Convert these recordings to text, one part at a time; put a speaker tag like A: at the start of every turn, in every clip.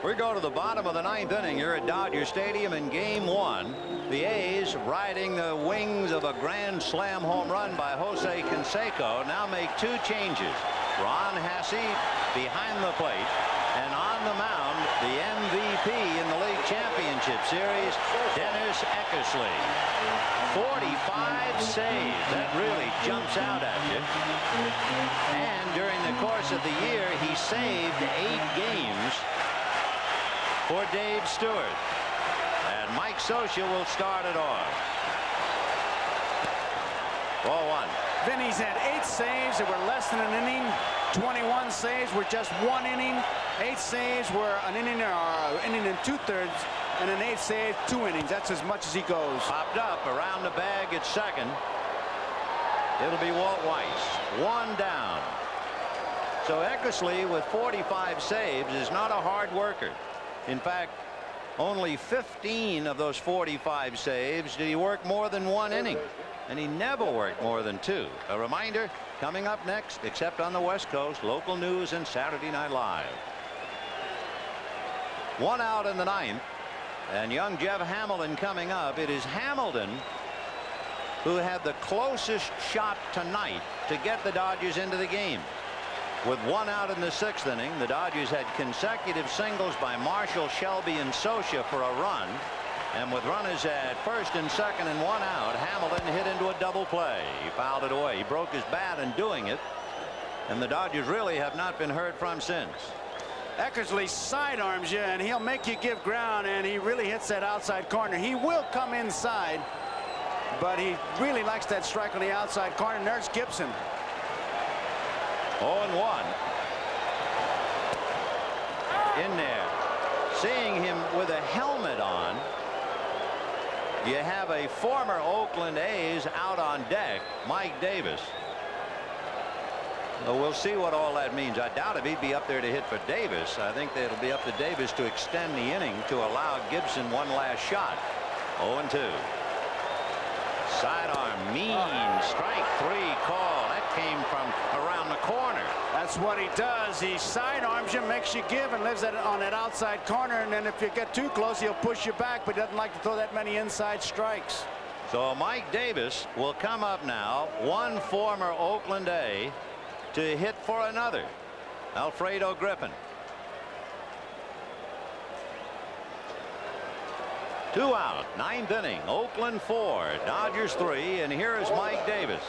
A: We go to the bottom of the ninth inning here at Dodger Stadium in Game 1. The A's, riding the wings of a grand slam home run by Jose Canseco, now make two changes. Ron Hasse behind the plate, and on the mound, the MVP in the league championship series, Dennis Eckersley. 45 saves. That really jumps out at you. And during the course of the year, he saved 8 games for Dave Stewart. And Mike Scioscia will start it off. Ball 1.
B: Vinny's had 8 saves that were less than an inning. 21 saves were just 1 inning. 8 saves were an inning or inning and 2/3. And an 8 save, 2 innings. That's as much as he goes.
A: Popped up around the bag at second. It'll be Walt Weiss. 1 down. So Eckersley with 45 saves is not a hard worker. In fact, only 15 of those 45 saves did he work more than 1 inning. And he never worked more than 2. A reminder, coming up next, except on the West Coast, local news and Saturday Night Live. 1 out in the ninth. And young Jeff Hamilton coming up. It is Hamilton who had the closest shot tonight to get the Dodgers into the game. With 1 out in the 6th inning, the Dodgers had consecutive singles by Marshall, Shelby, and Scioscia for a run. And with runners at first and second and 1 out, Hamilton hit into a double play. He fouled it away. He broke his bat in doing it. And the Dodgers really have not been heard from since.
B: Eckersley sidearms you, and he'll make you give ground, and he really hits that outside corner. He will come inside, but he really likes that strike on the outside corner. And there's Gibson.
A: 0-1. In there. Seeing him with a helmet on, you have a former Oakland A's out on deck, Mike Davis. Well, we'll see what all that means. I doubt if he'd be up there to hit for Davis. I think that it'll be up to Davis to extend the inning to allow Gibson one last shot. 0-2. Sidearm, mean strike 3 call. That came from around the corner.
B: That's what he does. He sidearms you, makes you give, and lives on that outside corner. And then if you get too close, he'll push you back, but he doesn't like to throw that many inside strikes.
A: So Mike Davis will come up now, one former Oakland A, to hit for another, Alfredo Griffin. 2 out, 9th inning. Oakland 4, Dodgers 3, and here is Mike Davis.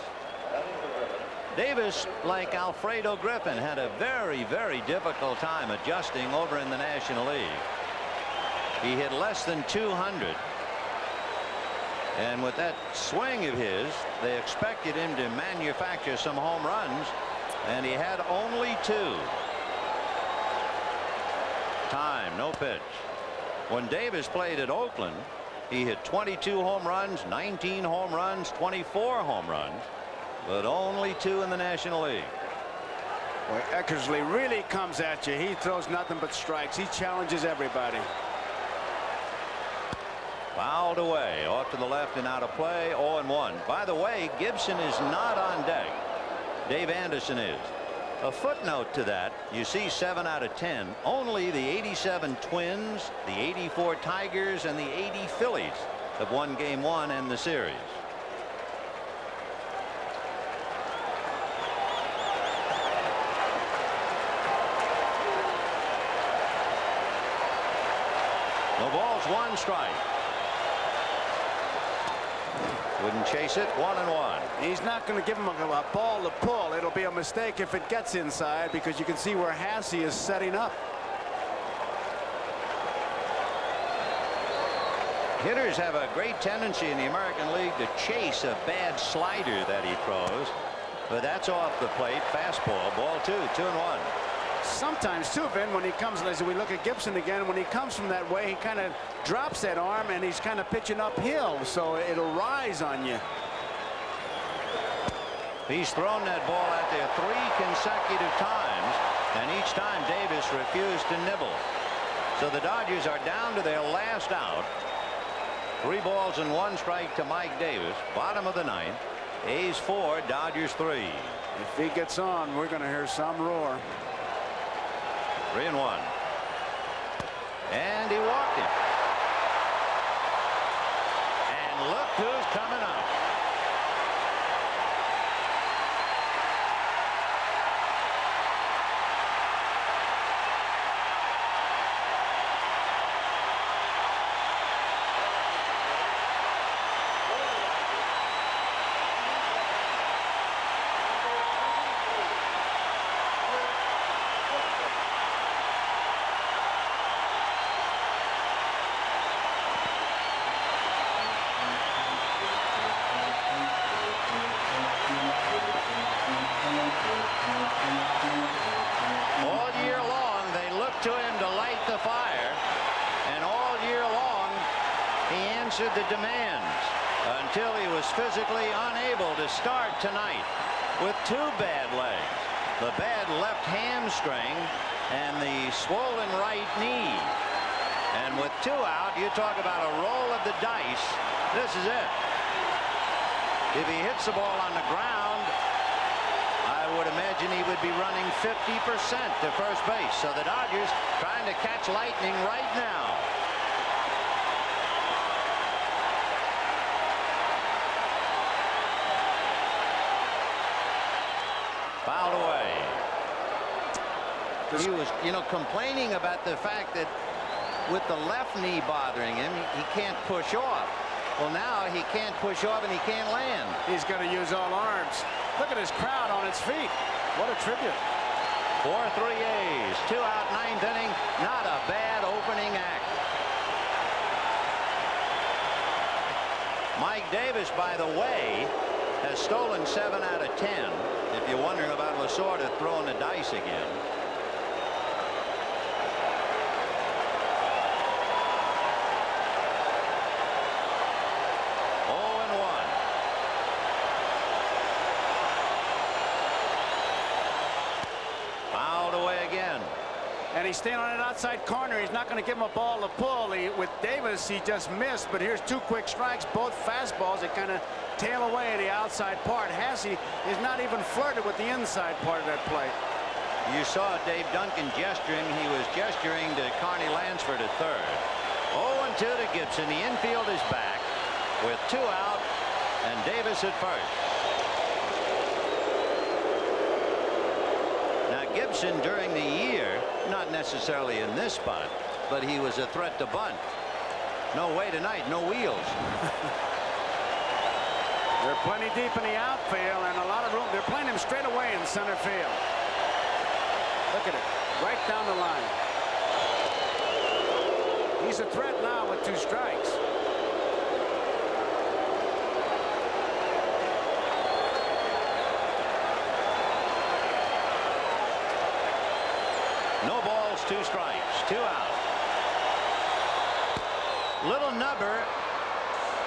A: Davis, like Alfredo Griffin, had a very, very difficult time adjusting over in the National League. He hit less than 200. And with that swing of his, they expected him to manufacture some home runs, and he had only 2. Time, no pitch. When Davis played at Oakland, he hit 22 home runs, 19 home runs, 24 home runs, but only 2 in the National League.
B: Boy, Eckersley really comes at you. He throws nothing but strikes. He challenges everybody.
A: Fouled away, off to the left and out of play. 0-1. By the way, Gibson is not on deck. Dave Anderson is. A footnote to that, you see 7 out of 10. Only the 87 Twins, the 84 Tigers, and the 80 Phillies have won Game 1 in the series. No balls, 1 strike. Wouldn't chase it. 1-1.
B: He's not going to give him a ball to pull. It'll be a mistake if it gets inside, because you can see where Hasse is setting up.
A: Hitters have a great tendency in the American League to chase a bad slider that he throws, but that's off the plate. Fastball, ball 2, 2-1.
B: Sometimes too, Vin, when he comes, as we look at Gibson again, when he comes from that way, he kind of drops that arm and he's kind of pitching uphill, so it'll rise on you.
A: He's thrown that ball out there 3 consecutive times, and each time Davis refused to nibble. So the Dodgers are down to their last out. 3 balls and 1 strike to Mike Davis. Bottom of the 9th. A's 4, Dodgers 3.
B: If he gets on, we're going to hear some roar.
A: 3-1. And he walked him. And look who's coming up. All year long, they looked to him to light the fire, and all year long, he answered the demands until he was physically unable to start tonight with two bad legs, the bad left hamstring and the swollen right knee. And with two out, you talk about a roll of the dice. This is it. If he hits the ball on the ground, I would imagine he would be running 50% to first base. So the Dodgers trying to catch lightning right now. Fouled away. He was, complaining about the fact that with the left knee bothering him, he can't push off. Well, now he can't push off and he can't land.
B: He's going to use all arms. Look at his crowd on its feet. What a tribute.
A: 4-3 A's. 2 out, 9th inning. Not a bad opening act. Mike Davis, by the way, has stolen 7 out of 10. If you're wondering about Lasorda throwing the dice again.
B: And he's staying on an outside corner. He's not going to give him a ball to pull. With Davis, he just missed. But here's two quick strikes, both fastballs that kind of tail away at the outside part. Hasse is not even flirted with the inside part of that plate.
A: You saw Dave Duncan gesturing. He was gesturing to Carney Lansford at third. 0-2 to Gibson. The infield is back with 2 out and Davis at first. Gibson during the year, not necessarily in this spot, but he was a threat to bunt. No way tonight, no wheels.
B: They're plenty deep in the outfield and a lot of room. They're playing him straight away in center field. Look at it, right down the line. He's a threat now with 2 strikes.
A: No balls, 2 strikes, 2 out. Little nubber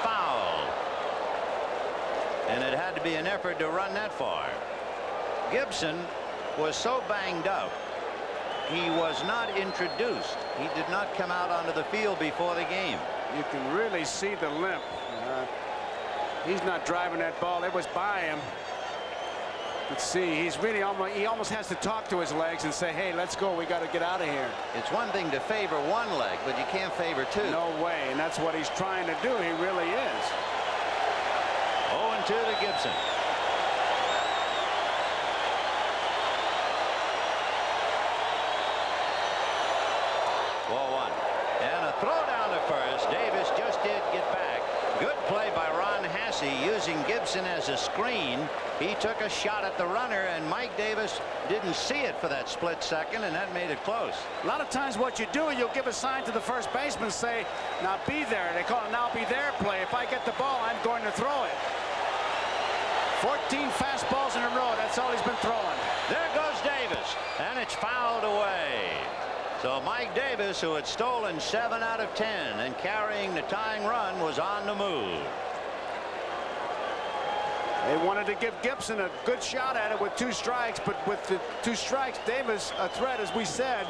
A: foul. And it had to be an effort to run that far. Gibson was so banged up, he was not introduced. He did not come out onto the field before the game.
B: You can really see the limp. He's not driving that ball. It was by him. Let's see, he almost has to talk to his legs and say, hey, let's go, we got to get out of here.
A: It's one thing to favor one leg, but you can't favor 2.
B: No way, and that's what he's trying to do. He really is.
A: 0-2 to Gibson. Ball 1. And a throw down to first. Davis just did get back. Good play by Ron Hasse using Gibson as a screen. He took a shot at the runner, and Mike Davis didn't see it for that split second, and that made it close.
B: A lot of times what you do, you'll give a sign to the first baseman, say, now be there. They call it now be there play. If I get the ball, I'm going to throw it. 14 fastballs in a row. That's all he's been throwing.
A: There goes Davis, and it's fouled away. So Mike Davis, who had stolen 7 out of 10 and carrying the tying run, was on the move.
B: They wanted to give Gibson a good shot at it with 2 strikes, but with the 2 strikes, Davis a threat, as we said,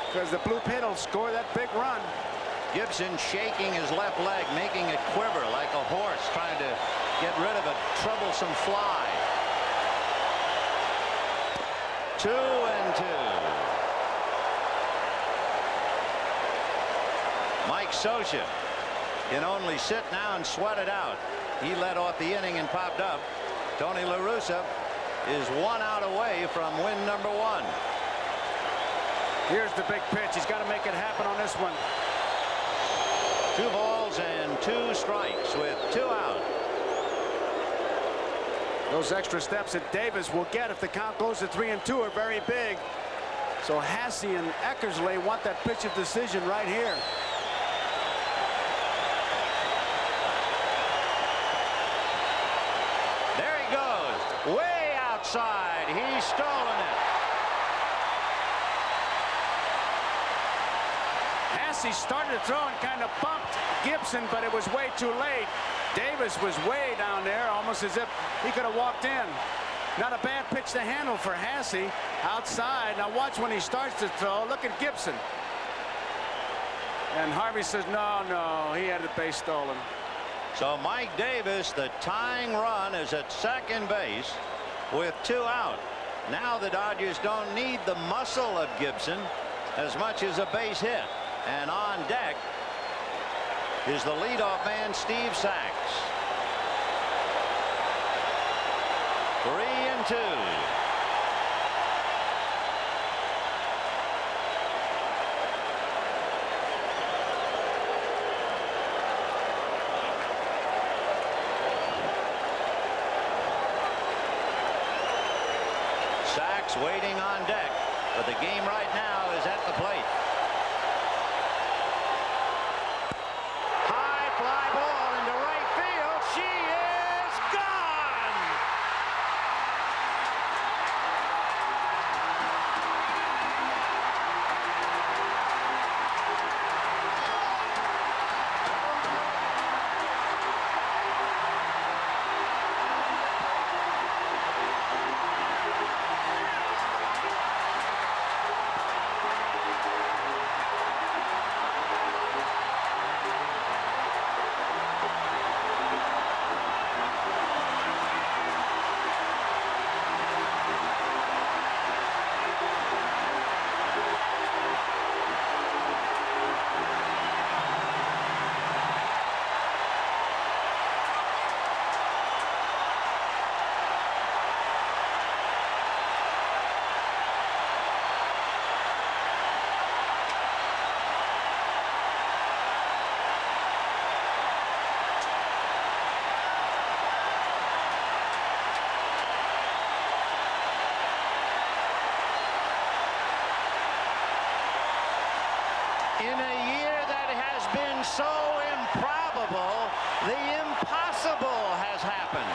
B: because the blue pit will score that big run.
A: Gibson shaking his left leg, making it quiver like a horse trying to get rid of a troublesome fly. 2-2. Mike Scioscia can only sit now and sweat it out. He led off the inning and popped up. Tony La Russa is 1 out away from win number 1.
B: Here's the big pitch. He's got to make it happen on this one.
A: 2 balls and 2 strikes with 2 out.
B: Those extra steps that Davis will get if the count goes to 3-2 are very big. So Hasse and Eckersley want that pitch of decision right here.
A: There he goes, way outside. He's stolen it.
B: Hasse started to throw and kind of bumped Gibson, but it was way too late. Davis was way down there, almost as if he could have walked in. Not a bad pitch to handle for Hasse outside. Now watch when he starts to throw. Look at Gibson. And Harvey says, no, he had the base stolen.
A: So Mike Davis, the tying run, is at second base with 2 out. Now the Dodgers don't need the muscle of Gibson as much as a base hit. And on deck is the leadoff man, Steve Sax. 3-2. Sax waiting on deck, but the game right now is at the plate. High fly ball into right field. She is gone. In a year that has been so improbable, the impossible has happened.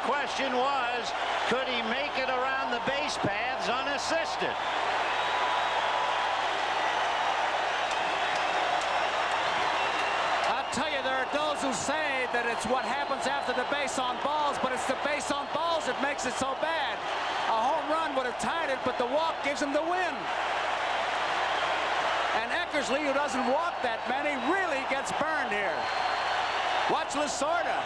A: Question was, could he make it around the base paths unassisted?
B: I'll tell you, there are those who say that it's what happens after the base on balls, but it's the base on balls that makes it so bad. A home run would have tied it, but the walk gives him the win. And Eckersley, who doesn't walk that many, really gets burned here. Watch Lasorda.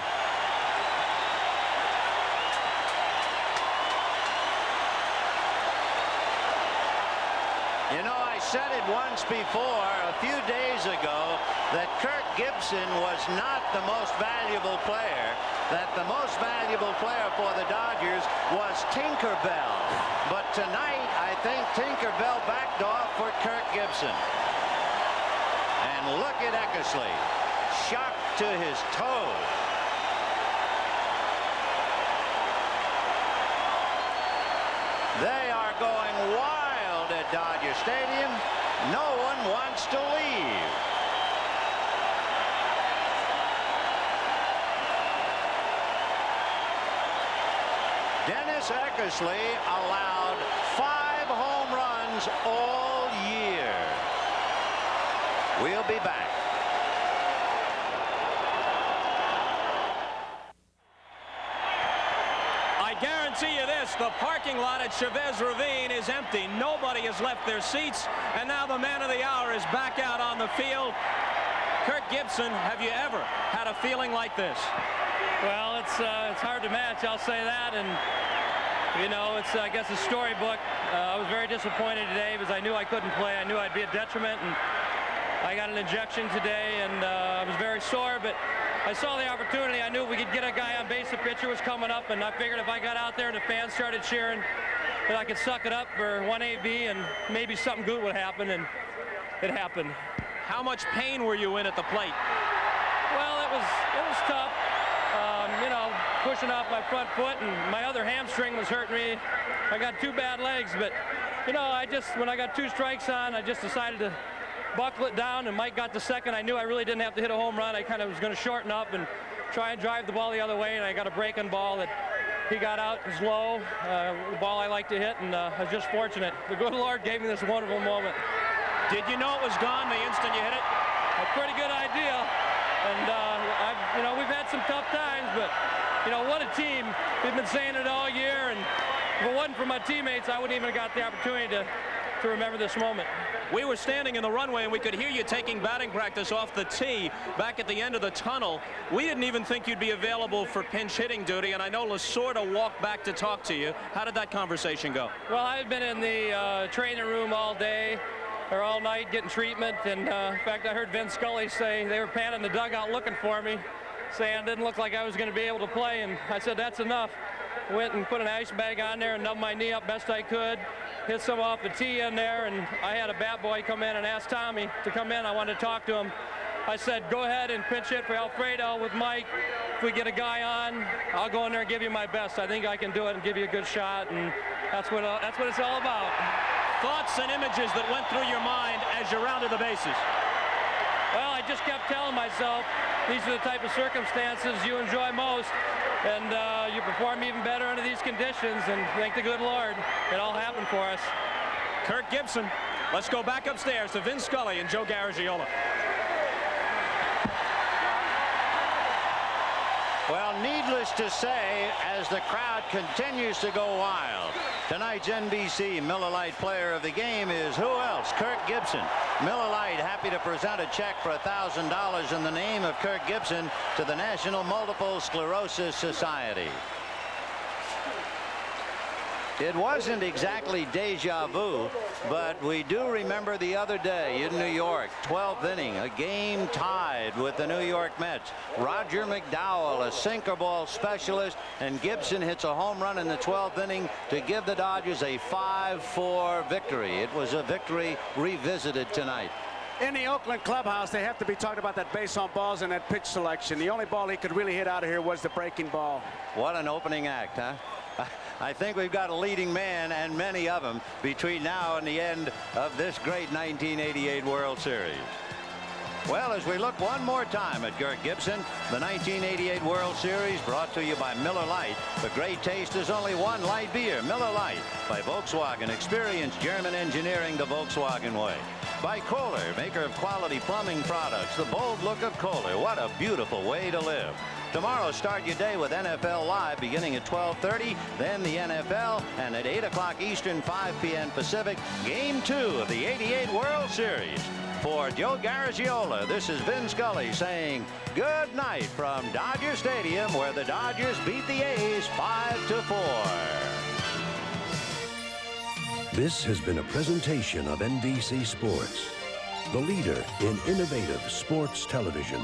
A: You know, I said it once before, a few days ago, that Kirk Gibson was not the most valuable player, that the most valuable player for the Dodgers was Tinkerbell. But tonight, I think Tinkerbell backed off for Kirk Gibson. And look at Eckersley, shocked to his toes. They are going wild at Dodger Stadium. No one wants to leave. Dennis Eckersley allowed 5 home runs all year. We'll be back.
C: guarantee you this, the parking lot at Chavez Ravine is empty. Nobody has left their seats, and now the man of the hour is back out on the field. Kirk Gibson, have you ever had a feeling like this?
D: Well, it's hard to match, I'll say that, and you know, it's I guess a storybook. I was very disappointed today because I knew I couldn't play. I knew I'd be a detriment, and I got an injection today, and I was very sore, but I saw the opportunity. I knew we could get a guy on base. The pitcher was coming up, and I figured if I got out there and the fans started cheering, that I could suck it up for 1AB, and maybe something good would happen, and it happened.
C: How much pain were you in at the plate?
D: Well, it was tough. You know, pushing off my front foot, and my other hamstring was hurting me. I got 2 bad legs, but you know, when I got 2 strikes on, I just decided to buckle it down, and Mike got the second. I knew I really didn't have to hit a home run. I kind of was going to shorten up and try and drive the ball the other way, and I got a breaking ball that he got out. It was low, the ball I like to hit, and I was just fortunate. The good Lord gave me this wonderful moment.
C: Did you know it was gone the instant you hit it?
D: A pretty good idea, and you know, we've had some tough times, but you know, what a team. We've been saying it all year, and if it wasn't for my teammates, I wouldn't even have got the opportunity to remember this moment.
C: We were standing in the runway, and we could hear you taking batting practice off the tee back at the end of the tunnel. We didn't even think you'd be available for pinch hitting duty, and I know Lasorda walked back to talk to you. How did that conversation go?
D: Well, I've been in the training room all day, or all night, getting treatment, and in fact, I heard Vince Scully say they were panning the dugout looking for me, saying it didn't look like I was going to be able to play, and I said, that's enough. Went and put an ice bag on there and numbed my knee up best I could, hit some off the tee in there, and I had a bat boy come in and ask Tommy to come in. I wanted to talk to him. I said, go ahead and pinch hit for Alfredo with Mike. If we get a guy on, I'll go in there and give you my best. I think I can do it and give you a good shot, and that's what it's all about.
C: Thoughts and images that went through your mind as you rounded the bases?
D: Well, I just kept telling myself, these are the type of circumstances you enjoy most, and you perform even better under these conditions, and thank the good Lord, it all happened for us.
C: Kirk Gibson. Let's go back upstairs to Vince Scully and Joe Garagiola.
A: Well, needless to say, as the crowd continues to go wild, tonight's NBC Miller Lite Player of the Game is who else? Kirk Gibson. Miller Lite happy to present a check for $1,000 in the name of Kirk Gibson to the National Multiple Sclerosis Society. It wasn't exactly deja vu, but we do remember the other day in New York, 12th inning, a game tied with the New York Mets. Roger McDowell, a sinker ball specialist, and Gibson hits a home run in the 12th inning to give the Dodgers a 5-4 victory. It was a victory revisited tonight.
B: In the Oakland clubhouse, they have to be talking about that base on balls and that pitch selection. The only ball he could really hit out of here was the breaking ball.
A: What an opening act, huh? I think we've got a leading man, and many of them, between now and the end of this great 1988 World Series. Well, as we look one more time at Kirk Gibson, the 1988 World Series brought to you by Miller Lite. The great taste is only one light beer. Miller Lite by Volkswagen. Experience German engineering the Volkswagen way. By Kohler, maker of quality plumbing products. The bold look of Kohler. What a beautiful way to live. Tomorrow, start your day with NFL Live beginning at 12:30, then the NFL, and at 8 o'clock Eastern, 5 p.m. Pacific, Game 2 of the '88 World Series. For Joe Garagiola, this is Vince Scully saying good night from Dodger Stadium, where the Dodgers beat the A's 5-4.
E: This has been a presentation of NBC Sports, the leader in innovative sports television.